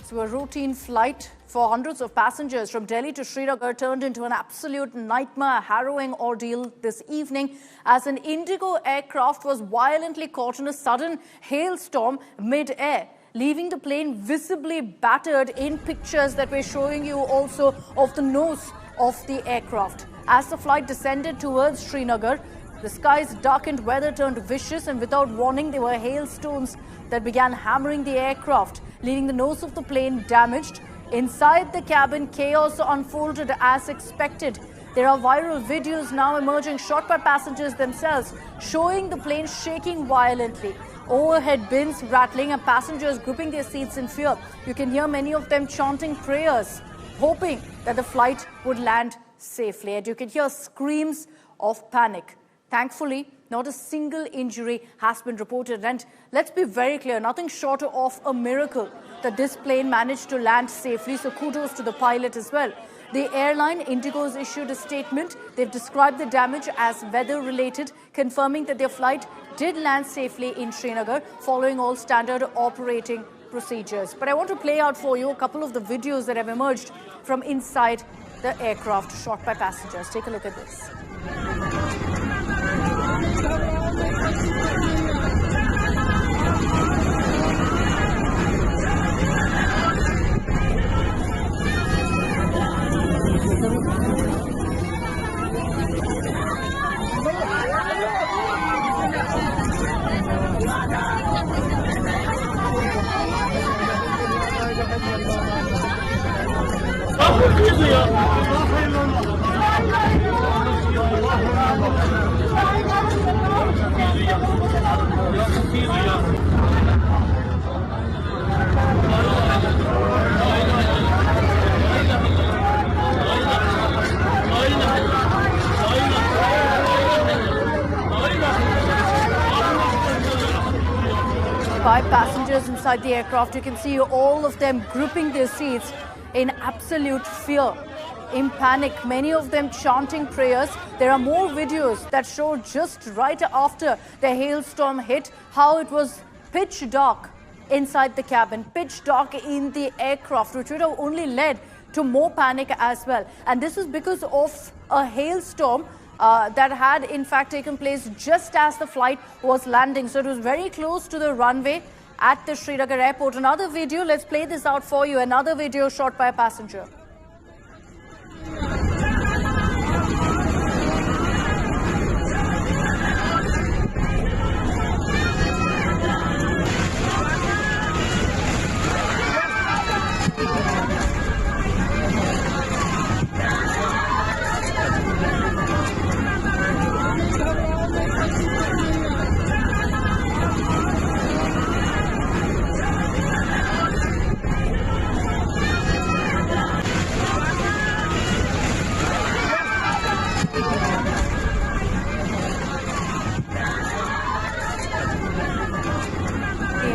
So a routine flight for hundreds of passengers from Delhi to Srinagar turned into an absolute nightmare, harrowing ordeal this evening as an Indigo aircraft was violently caught in a sudden hailstorm mid-air, leaving the plane visibly battered in pictures that we're showing you also of the nose of the aircraft. As the flight descended towards Srinagar, the sky's darkened weather turned vicious, and without warning, there were hailstones that began hammering the aircraft, leaving the nose of the plane damaged. Inside the cabin, chaos unfolded as expected. There are viral videos now emerging, shot by passengers themselves, showing the plane shaking violently. Overhead bins rattling and passengers gripping their seats in fear. You can hear many of them chanting prayers, hoping that the flight would land safely. And you can hear screams of panic. Thankfully, not a single injury has been reported. And let's be very clear, nothing short of a miracle that this plane managed to land safely. So kudos to the pilot as well. The airline, Indigo, has issued a statement. They've described the damage as weather-related, confirming that their flight did land safely in Srinagar, following all standard operating procedures. But I want to play out for you a couple of the videos that have emerged from inside the aircraft shot by passengers. Take a look at this. Five passengers inside the aircraft. You can see all of them gripping their seats in absolute fear, in panic, many of them chanting prayers. There are more videos that show just right after the hailstorm hit how it was pitch dark inside the cabin, pitch dark in the aircraft, which would have only led to more panic as well. And this is because of a hailstorm that had in fact taken place just as the flight was landing. So it was very close to the runway at the Srinagar airport. Another video, let's play this out for you. Another video shot by a passenger.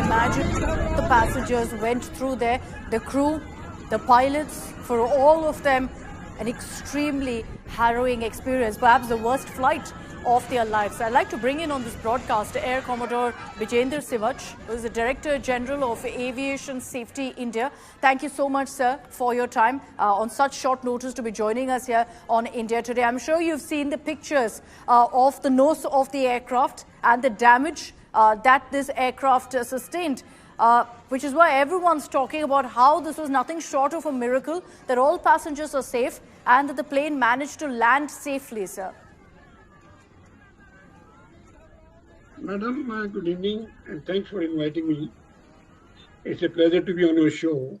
Imagine the passengers went through there, the crew, the pilots, for all of them, an extremely harrowing experience, perhaps the worst flight of their lives. I'd like to bring in on this broadcast Air Commodore Vijayendra Siv, who is the Director General of Aviation Safety India. Thank you so much, sir, for your time on such short notice to be joining us here on India Today. I'm sure you've seen the pictures of the nose of the aircraft and the damage that this aircraft sustained, which is why everyone's talking about how this was nothing short of a miracle, that all passengers are safe and that the plane managed to land safely, sir. Madam, good evening and thanks for inviting me. It's a pleasure to be on your show.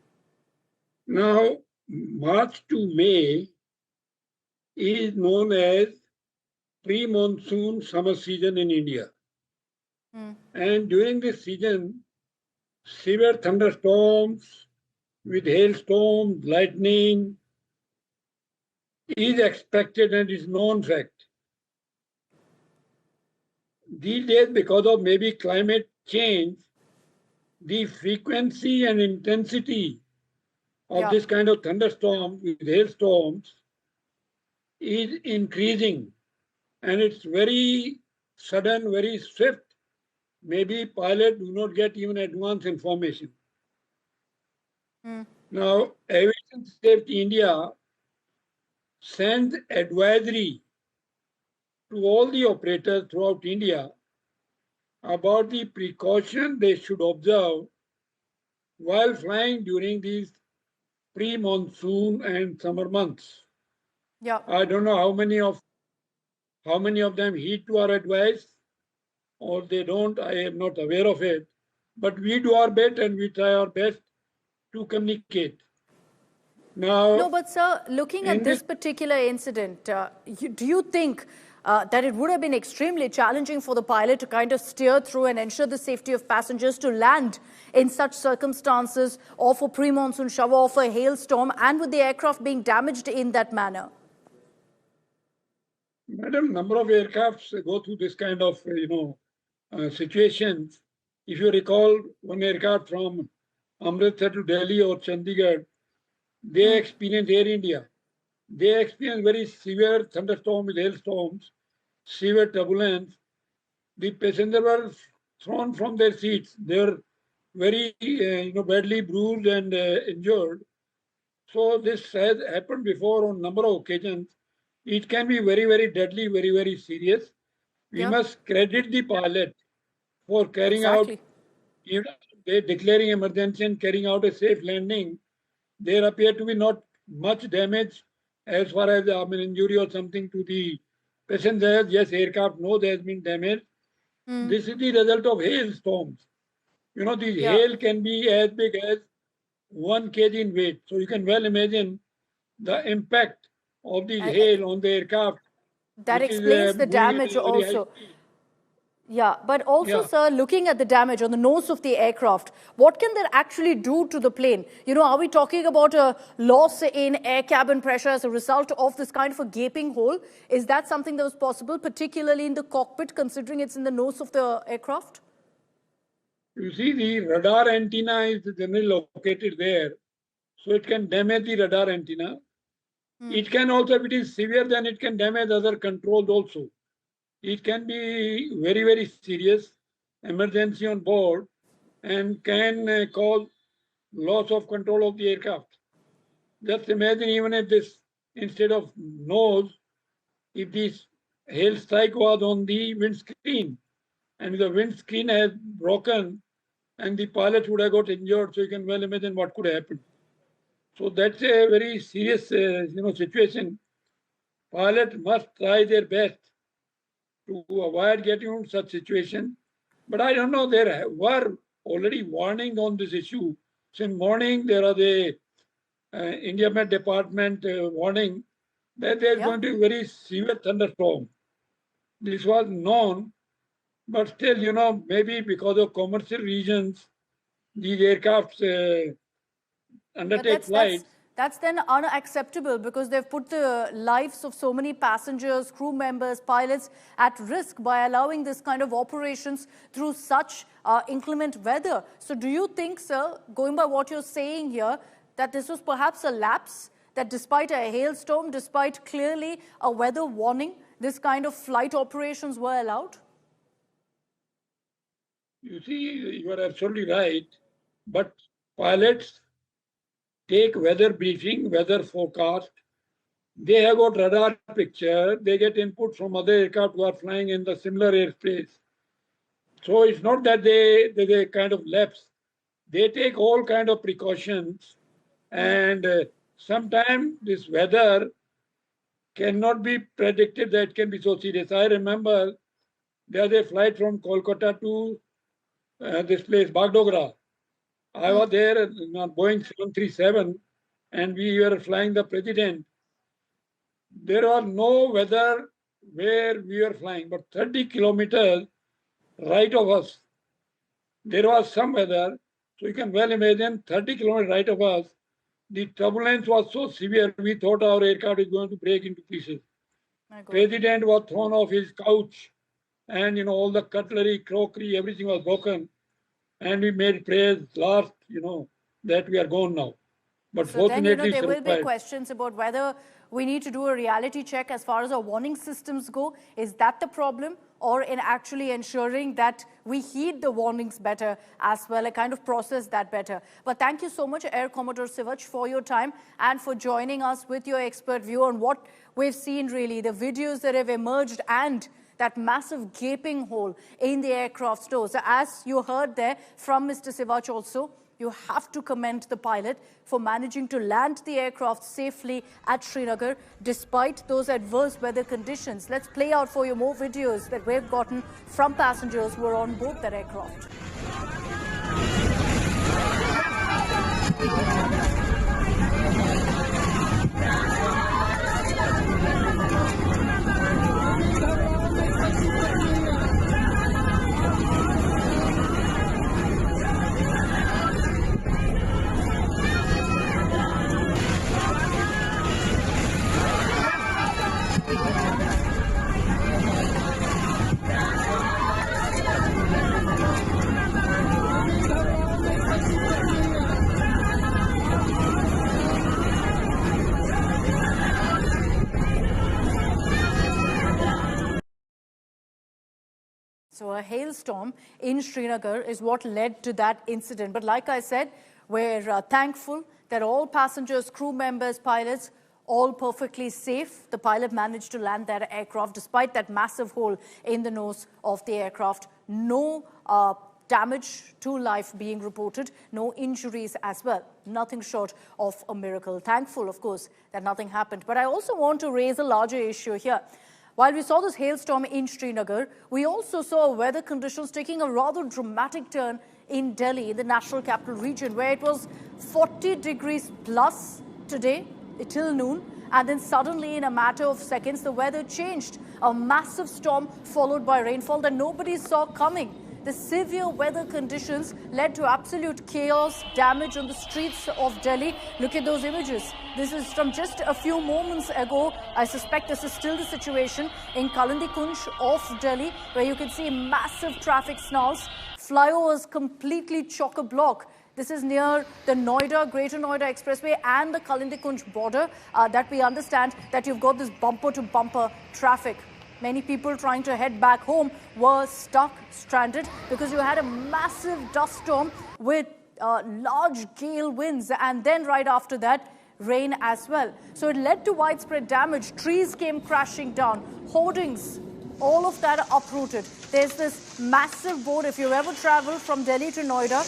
Now, March to May is known as pre-monsoon summer season in India. And during this season, severe thunderstorms with hailstorms, lightning is expected and is known fact. These days, because of maybe climate change, the frequency and intensity of this kind of thunderstorm with hailstorms is increasing, and it's very sudden, very swift. Maybe pilots do not get even advance information. Now, Aviation Safety India sends advisory to all the operators throughout India about the precaution they should observe while flying during these pre-monsoon and summer months. Yeah. I don't know how many of them heed to our advice or they don't. I am not aware of it. But we do our best and we try our best to communicate. No, Now, but sir, looking at in this this, particular incident, do you think that it would have been extremely challenging for the pilot to kind of steer through and ensure the safety of passengers to land in such circumstances, or for pre-monsoon shower or for a hailstorm, and with the aircraft being damaged in that manner? Madam, number of aircrafts go through this kind of situations. If you recall, one aircraft from Amritsar to Delhi or Chandigarh, they experience Air India. They experience very severe thunderstorms with hailstorms, severe turbulence. The passengers were thrown from their seats. They were very, badly bruised and injured. So this has happened before on number of occasions. It can be very, very deadly, very, very serious. We Yeah, must credit the pilot for carrying out, exactly. even they declaring emergency and carrying out a safe landing. There appear to be not much damage as far as injury or something to the passengers. Yes, aircraft knows has been damaged. This is the result of hailstorms. The Yeah. hail can be as big as 1 kg in weight. So you can well imagine the impact of the And hail on the aircraft, that which is explains the moving at damage a very high also. speed. Yeah, but also, Yeah. sir, looking at the damage on the nose of the aircraft, what can that actually do to the plane? Are we talking about a loss in air cabin pressure as a result of this kind of a gaping hole? Is that something that was possible, particularly in the cockpit, considering it's in the nose of the aircraft? You see, the radar antenna is generally located there, so it can damage the radar antenna. It can also, if it is severe, then it can damage other controls also. It can be very, very serious emergency on board and can cause loss of control of the aircraft. Just imagine, even if this, instead of nose, if this hail strike was on the windscreen and the windscreen has broken and the pilot would have got injured, so you can well imagine what could happen. So that's a very serious situation. Pilot must try their best to avoid getting into such situation. But I don't know, there were already warnings on this issue. Since morning, there are the India Met Department warning that there's Yeah. going to be very severe thunderstorm. This was known, but still, maybe because of commercial reasons, these aircrafts But undertake flights. that's then unacceptable, because they've put the lives of so many passengers, crew members, pilots at risk by allowing this kind of operations through such inclement weather. So do you think, sir, going by what you're saying here, that this was perhaps a lapse, that despite a hailstorm, despite clearly a weather warning, this kind of flight operations were allowed? You see, you are absolutely right. But pilots take weather briefing, weather forecast. They have got radar picture. They get input from other aircraft who are flying in the similar airspace. So it's not that they kind of lapse. They take all kind of precautions, and sometimes this weather cannot be predicted that it can be so serious. I remember there's a flight from Kolkata to this place, Bagdogra. I was there on Boeing 737, and we were flying the president. There was no weather where we were flying, but 30 kilometers right of us, there was some weather. So you can well imagine 30 kilometers right of us, the turbulence was so severe, we thought our aircraft is going to break into pieces. My God. President was thrown off his couch, and all the cutlery, crockery, everything was broken. And we made prayers last, that we are gone now. But so then, fortunately, there will be survived. questions about whether we need to do a reality check as far as our warning systems go. Is that the problem? Or in actually ensuring that we heed the warnings better as well, a kind of process that better. But thank you so much, Air Commodore Siv, for your time and for joining us with your expert view on what we've seen, really, the videos that have emerged and that massive gaping hole in the aircraft's door. So as you heard there from Mr. Sivach also, you have to commend the pilot for managing to land the aircraft safely at Srinagar despite those adverse weather conditions. Let's play out for you more videos that we've gotten from passengers who are on board that aircraft. So a hailstorm in Srinagar is what led to that incident. But like I said, we're thankful that all passengers, crew members, pilots, all perfectly safe. The pilot managed to land that aircraft despite that massive hole in the nose of the aircraft. No damage to life being reported, no injuries as well. Nothing short of a miracle. Thankful, of course, that nothing happened. But I also want to raise a larger issue here. While we saw this hailstorm in Srinagar, we also saw weather conditions taking a rather dramatic turn in Delhi, in the national capital region, where it was 40 degrees plus today till noon. And then suddenly, in a matter of seconds, the weather changed. A massive storm followed by rainfall that nobody saw coming. The severe weather conditions led to absolute chaos, damage on the streets of Delhi. Look at those images. This is from just a few moments ago. I suspect this is still the situation in Kalindi Kunj of Delhi, where you can see massive traffic snarls. Flyovers completely chock-a-block. This is near the Noida, Greater Noida Expressway and the Kalindi Kunj border that we understand that you've got this bumper-to-bumper traffic. Many people trying to head back home were stuck, stranded, because you had a massive dust storm with large gale winds, and then right after that, rain as well. So it led to widespread damage. Trees came crashing down, hoardings, all of that uprooted. There's this massive board. If you ever travel from Delhi to Noida,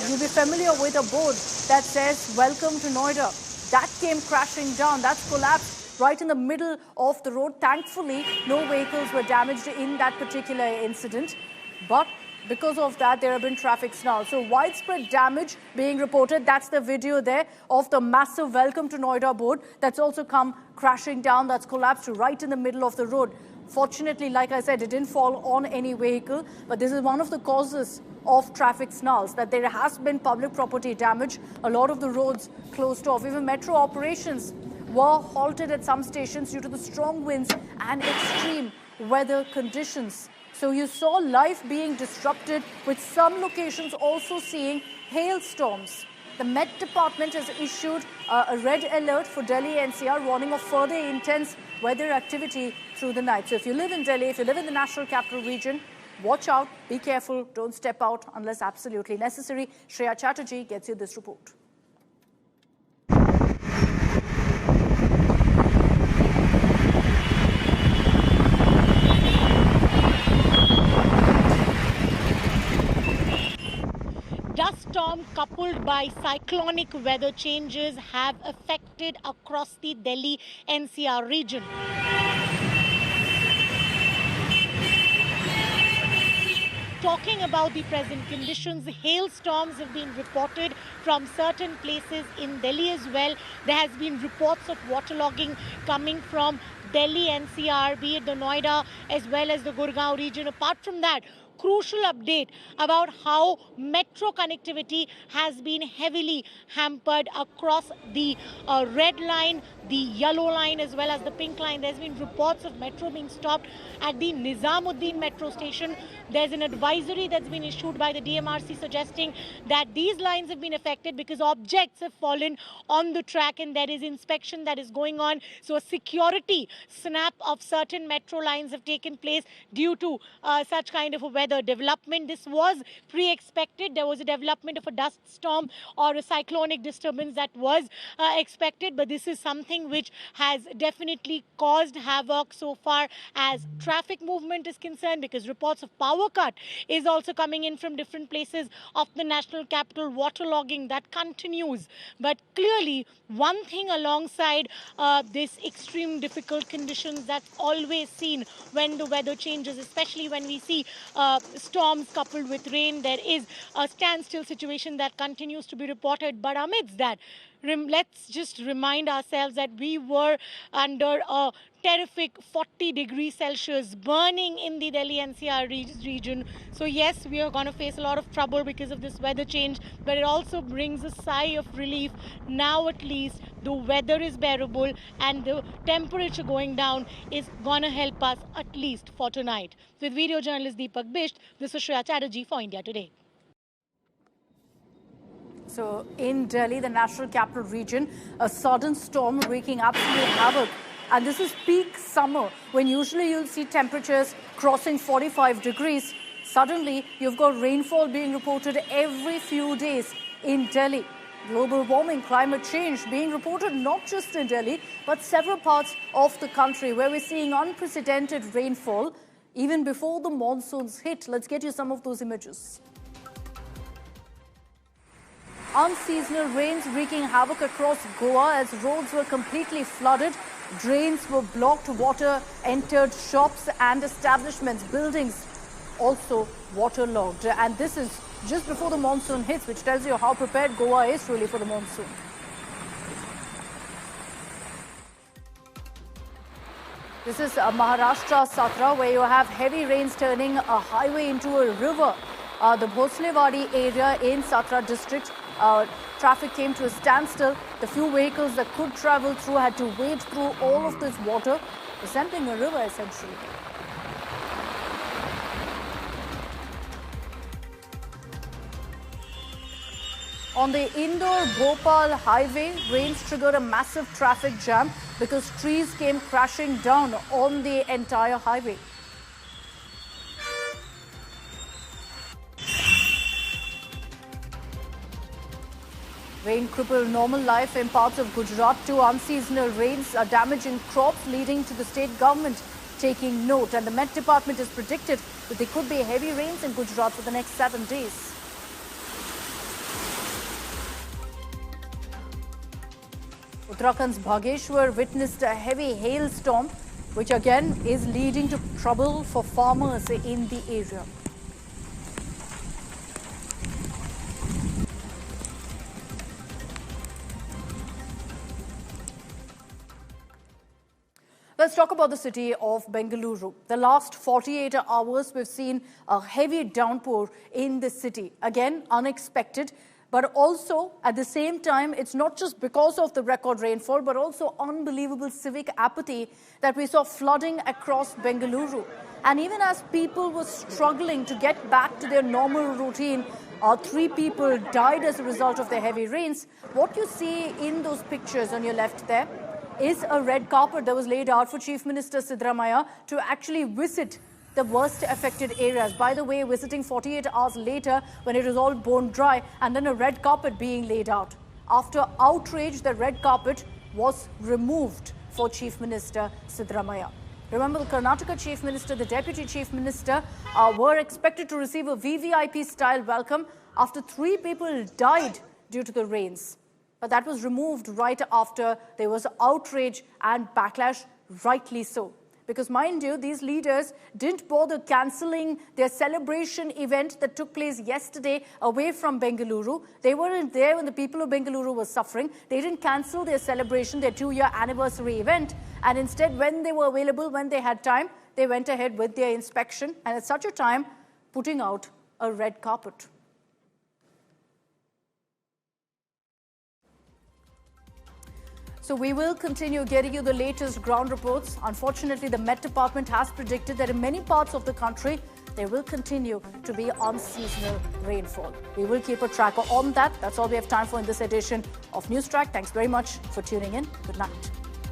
you'll be familiar with a board that says, "Welcome to Noida." That came crashing down. That's collapsed right in the middle of the road. Thankfully, no vehicles were damaged in that particular incident. But because of that, there have been traffic snarls. So widespread damage being reported. That's the video there of the massive Welcome to Noida board that's also come crashing down. That's collapsed right in the middle of the road. Fortunately, like I said, it didn't fall on any vehicle. But this is one of the causes of traffic snarls, that there has been public property damage. A lot of the roads closed off. Even metro operations were halted at some stations due to the strong winds and extreme weather conditions. So you saw life being disrupted, with some locations also seeing hailstorms. The Met Department has issued a red alert for Delhi NCR, warning of further intense weather activity through the night. So if you live in Delhi, if you live in the national capital region, watch out, be careful, don't step out unless absolutely necessary. Shreya Chatterjee gets you this report. Dust storm coupled by cyclonic weather changes have affected across the Delhi NCR region. Talking about the present conditions, hailstorms have been reported from certain places in Delhi as well. There has been reports of waterlogging coming from Delhi NCR, be it the Noida as well as the Gurgaon region. Apart from that, crucial update about how metro connectivity has been heavily hampered across the red line, the yellow line, as well as the pink line. There's been reports of metro being stopped at the Nizamuddin metro station. There's an advisory that's been issued by the DMRC suggesting that these lines have been affected because objects have fallen on the track and there is inspection that is going on. So a security snap of certain metro lines have taken place due to such kind of a weather development. This was pre-expected. There was a development of a dust storm or a cyclonic disturbance that was expected, but this is something which has definitely caused havoc so far as traffic movement is concerned, because reports of power cut is also coming in from different places of the national capital. Waterlogging that continues, but clearly one thing alongside this extreme difficult conditions that's always seen when the weather changes, especially when we see storms coupled with rain, there is a standstill situation that continues to be reported. But amidst that, let's just remind ourselves that we were under a terrific 40 degrees Celsius burning in the Delhi NCR region. So yes, we are going to face a lot of trouble because of this weather change, but it also brings a sigh of relief. Now at least the weather is bearable and the temperature going down is going to help us at least for tonight. With video journalist Deepak Bisht, this is Shreya Chatterjee for India Today. So in Delhi, the national capital region, a sudden storm wreaking absolute havoc. And this is peak summer, when usually you'll see temperatures crossing 45 degrees. Suddenly, you've got rainfall being reported every few days in Delhi. Global warming, climate change being reported not just in Delhi, but several parts of the country where we're seeing unprecedented rainfall even before the monsoons hit. Let's get you some of those images. Unseasonal rains wreaking havoc across Goa as roads were completely flooded. Drains were blocked, water entered shops and establishments, buildings also waterlogged. And this is just before the monsoon hits, which tells you how prepared Goa is really for the monsoon. This is Maharashtra, Satra, where you have heavy rains turning a highway into a river. The Bhoslewadi area in Satra district, traffic came to a standstill. The few vehicles that could travel through had to wade through all of this water, resembling a river essentially. On the Indore-Bhopal highway, rains triggered a massive traffic jam because trees came crashing down on the entire highway. Rain crippled normal life in parts of Gujarat too. Unseasonal rains are damaging crops, leading to the state government taking note. And the Met Department has predicted that there could be heavy rains in Gujarat for the next 7 days. Uttarakhand's Bhageshwar witnessed a heavy hailstorm, which again is leading to trouble for farmers in the area. Let's talk about the city of Bengaluru. The last 48 hours, we've seen a heavy downpour in the city. Again, unexpected, but also at the same time, it's not just because of the record rainfall, but also unbelievable civic apathy that we saw flooding across Bengaluru. And even as people were struggling to get back to their normal routine, 3 people died as a result of the heavy rains. What you see in those pictures on your left there is a red carpet that was laid out for Chief Minister Siddaramaiah to actually visit the worst affected areas. By the way, visiting 48 hours later when it was all bone dry, and then a red carpet being laid out. After outrage, the red carpet was removed for Chief Minister Siddaramaiah. Remember, the Karnataka Chief Minister, the Deputy Chief Minister were expected to receive a VVIP-style welcome after 3 people died due to the rains. But that was removed right after there was outrage and backlash, rightly so. Because mind you, these leaders didn't bother cancelling their celebration event that took place yesterday away from Bengaluru. They weren't there when the people of Bengaluru were suffering. They didn't cancel their celebration, their 2-year anniversary event. And instead, when they were available, when they had time, they went ahead with their inspection. And at such a time, putting out a red carpet. So we will continue getting you the latest ground reports. Unfortunately, the Met Department has predicted that in many parts of the country, there will continue to be unseasonal rainfall. We will keep a tracker on that. That's all we have time for in this edition of NewsTrack. Thanks very much for tuning in. Good night.